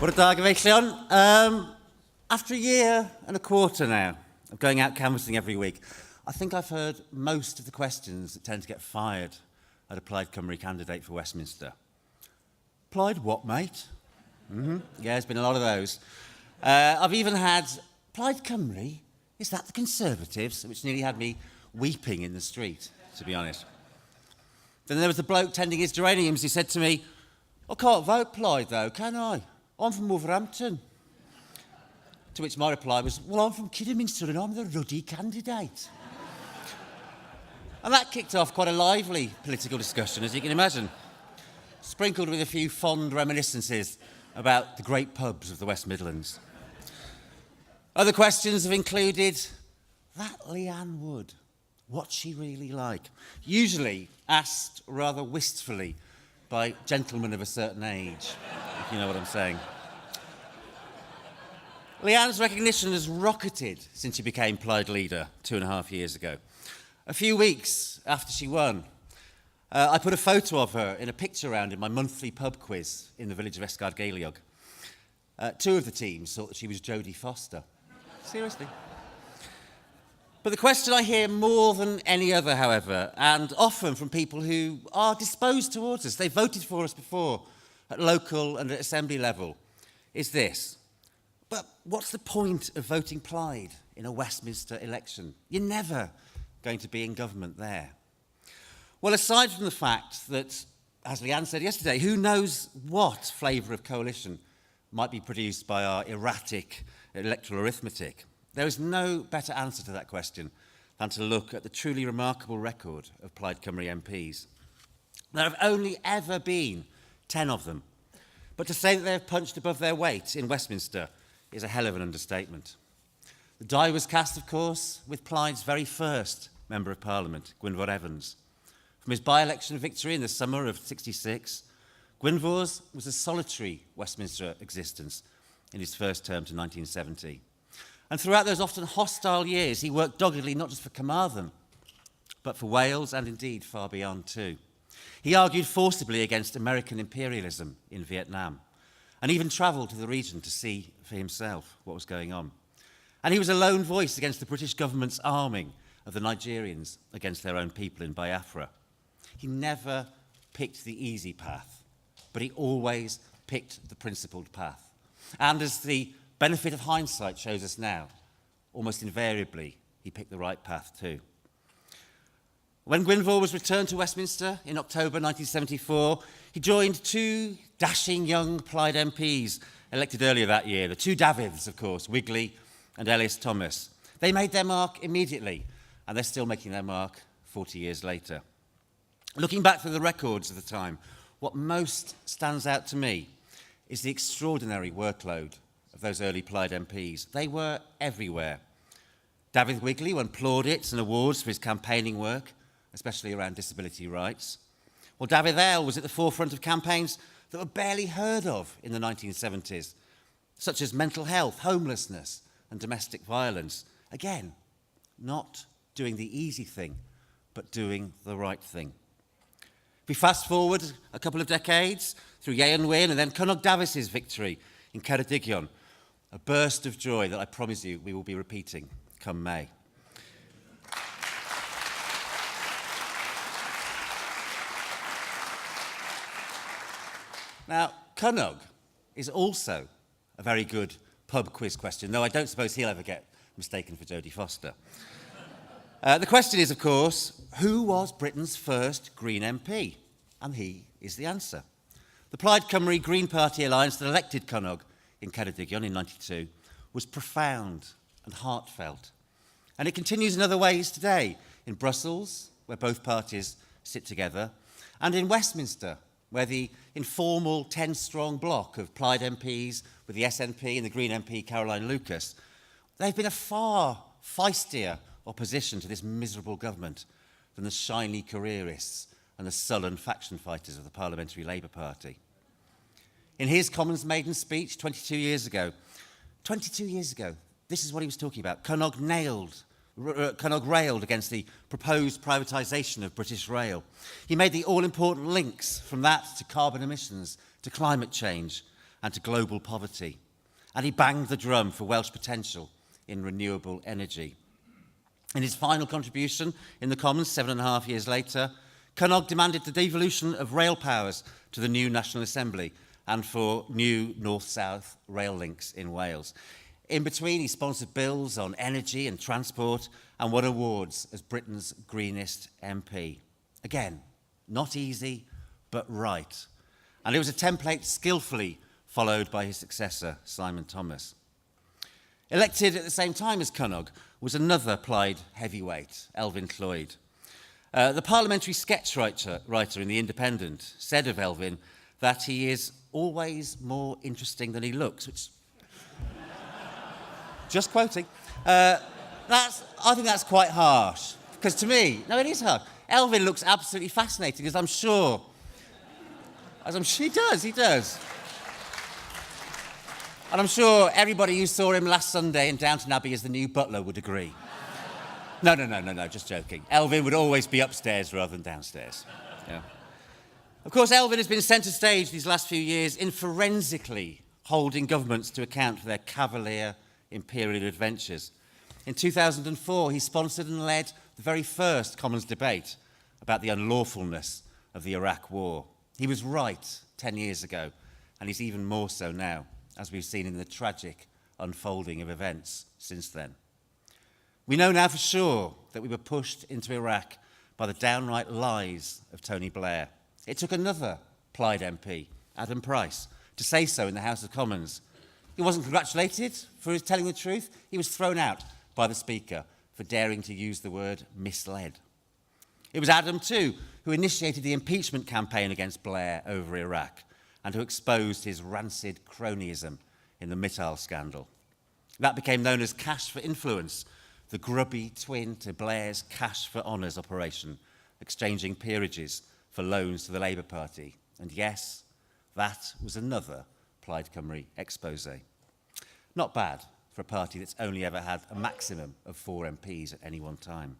What a dag gyfeillion. After a year and a quarter now of going out canvassing every week, I think I've heard most of the questions that tend to get fired at a Plaid Cymru candidate for Westminster. Plaid what, mate? Yeah, there's been a lot of those. I've even had, Plaid Cymru? Is that the Conservatives? Which nearly had me weeping in the street, to be honest. Then there was the bloke tending his geraniums. He said to me, I can't vote Plaid though, can I? I'm from Wolverhampton. To which my reply was, well, I'm from Kidderminster and I'm the ruddy candidate. And that kicked off quite a lively political discussion, as you can imagine, sprinkled with a few fond reminiscences about the great pubs of the West Midlands. Other questions have included, that Leanne Wood, what's she really like? Usually asked rather wistfully by gentlemen of a certain age, if you know what I'm saying. Leanne's recognition has rocketed since she became Plaid leader 2.5 years ago. A few weeks after she won, I put a photo of her in a picture round in my monthly pub quiz in the village of Esgard Gaeliog. Two of the teams thought that she was Jodie Foster. Seriously. But the question I hear more than any other, however, and often from people who are disposed towards us, they voted for us before at local and at assembly level, is this. But what's the point of voting Plaid in a Westminster election? You're never going to be in government there. Well, aside from the fact that, as Leanne said yesterday, who knows what flavour of coalition might be produced by our erratic electoral arithmetic, there is no better answer to that question than to look at the truly remarkable record of Plaid Cymru MPs. There have only ever been 10 of them, but to say that they have punched above their weight in Westminster is a hell of an understatement. The die was cast, of course, with Plaid's very first Member of Parliament, Gwynfor Evans. From his by-election victory in the summer of '66, Gwynfor's was a solitary Westminster existence in his first term to 1970. And throughout those often hostile years, he worked doggedly not just for Carmarthen, but for Wales and indeed far beyond too. He argued forcibly against American imperialism in Vietnam and even travelled to the region to see for himself what was going on. And he was a lone voice against the British government's arming of the Nigerians against their own people in Biafra. He never picked the easy path, but he always picked the principled path. And as the benefit of hindsight shows us now, almost invariably, he picked the right path too. When Gwynfor was returned to Westminster in October 1974, he joined two dashing young Plaid MPs elected earlier that year, the two Davids, of course, Wigley and Ellis Thomas. They made their mark immediately, and they're still making their mark 40 years later. Looking back through the records of the time, what most stands out to me is the extraordinary workload of those early Plaid MPs. They were everywhere. David Wigley won plaudits and awards for his campaigning work, especially around disability rights. Well, David Earl was at the forefront of campaigns that were barely heard of in the 1970s, such as mental health, homelessness, and domestic violence. Again, not doing the easy thing, but doing the right thing. If we fast forward a couple of decades through Ieuan Wyn and then Cynog Davies's victory in Ceredigion, a burst of joy that I promise you we will be repeating come May. Now, Cynog is also a very good pub quiz question, though I don't suppose he'll ever get mistaken for Jodie Foster. The question is, of course, who was Britain's first Green MP? And he is the answer. The Plaid Cymru Green Party alliance that elected Cynog in Ceredigion in '92 was profound and heartfelt. And it continues in other ways today, in Brussels, where both parties sit together, and in Westminster, where the informal 10-strong bloc of Plaid MPs with the SNP and the Green MP Caroline Lucas, they've been a far feistier opposition to this miserable government than the shiny careerists and the sullen faction fighters of the Parliamentary Labour Party. In his Commons maiden speech 22 years ago, this is what he was talking about. Cynog railed against the proposed privatisation of British Rail. He made the all-important links from that to carbon emissions, to climate change, and to global poverty. And he banged the drum for Welsh potential in renewable energy. In his final contribution in the Commons 7.5 years later, Cynnog demanded the devolution of rail powers to the new National Assembly and for new north-south rail links in Wales. In between, he sponsored bills on energy and transport and won awards as Britain's greenest MP. Again, not easy, but right. And it was a template skillfully followed by his successor, Simon Thomas. Elected at the same time as Cynnog was another Plaid heavyweight, Elfyn Llwyd. The parliamentary sketch writer in The Independent said of Elfyn that he is always more interesting than he looks, which, just quoting, I think that's quite harsh, because to me, no, it is hard. Elfyn looks absolutely fascinating, as I'm sure he does. And I'm sure everybody who saw him last Sunday in Downton Abbey as the new butler would agree. No, just joking. Elfyn would always be upstairs rather than downstairs. Yeah. Of course, Elfyn has been centre stage these last few years in forensically holding governments to account for their cavalier imperial adventures. In 2004, he sponsored and led the very first Commons debate about the unlawfulness of the Iraq War. He was right 10 years ago, and he's even more so now, as we've seen in the tragic unfolding of events since then. We know now for sure that we were pushed into Iraq by the downright lies of Tony Blair. It took another Plaid MP, Adam Price, to say so in the House of Commons. He wasn't congratulated for his telling the truth. He was thrown out by the Speaker for daring to use the word misled. It was Adam, too, who initiated the impeachment campaign against Blair over Iraq and who exposed his rancid cronyism in the Mittal scandal. That became known as Cash for Influence, the grubby twin to Blair's Cash for Honours operation, exchanging peerages for loans to the Labour Party. And yes, that was another Plaid Cymru expose. Not bad for a party that's only ever had a maximum of 4 MPs at any one time.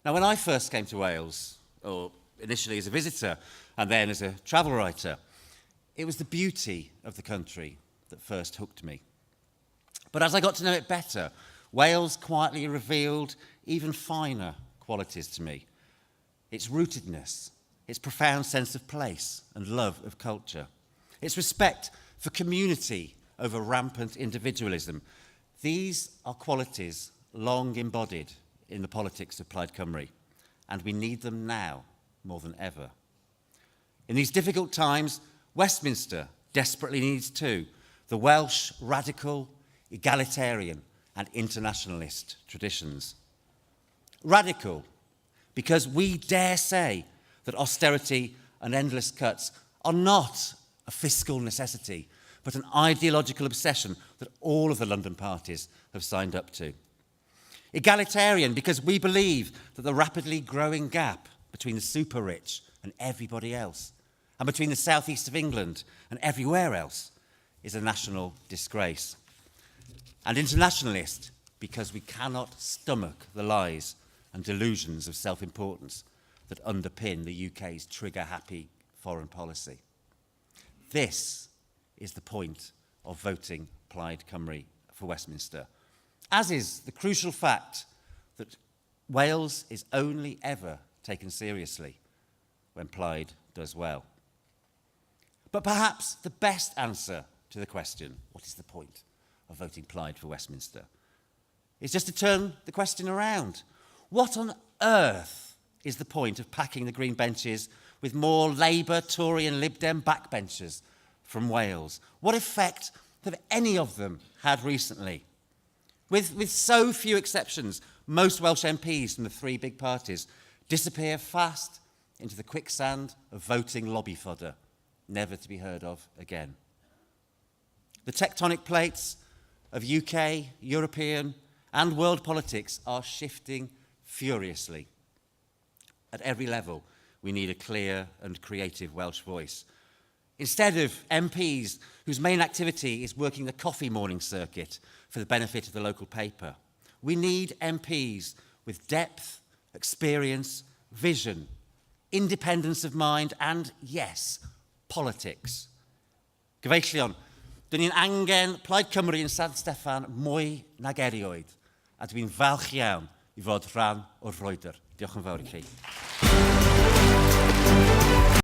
Now, when I first came to Wales, or initially as a visitor and then as a travel writer, it was the beauty of the country that first hooked me. But as I got to know it better, Wales quietly revealed even finer qualities to me. Its rootedness, its profound sense of place and love of culture, its respect for community over rampant individualism. These are qualities long embodied in the politics of Plaid Cymru, and we need them now more than ever. In these difficult times, Westminster desperately needs too the Welsh radical, egalitarian and internationalist traditions. Radical, because we dare say that austerity and endless cuts are not a fiscal necessity, but an ideological obsession that all of the London parties have signed up to. Egalitarian, because we believe that the rapidly growing gap between the super rich and everybody else, and between the southeast of England and everywhere else, is a national disgrace. And internationalist, because we cannot stomach the lies and delusions of self-importance that underpin the UK's trigger-happy foreign policy. This is the point of voting Plaid Cymru for Westminster, as is the crucial fact that Wales is only ever taken seriously when Plaid does well. But perhaps the best answer to the question, what is the point of voting Plaid for Westminster, is just to turn the question around. What on earth is the point of packing the green benches with more Labour, Tory and Lib Dem backbenchers from Wales? What effect have any of them had recently? With so few exceptions, most Welsh MPs from the 3 big parties disappear fast into the quicksand of voting lobby fodder, never to be heard of again. The tectonic plates of UK, European and world politics are shifting furiously. At every level, we need a clear and creative Welsh voice. Instead of MPs whose main activity is working the coffee morning circuit for the benefit of the local paper, we need MPs with depth, experience, vision, independence of mind and, yes, politics. Gyfeillion, dyn ni'n angen Plaid Cymru yn San Steffan mwy nag erioed, a dwi'n falch iawn i fod rhan o'r frwydr. Diolch yn fawr i chi.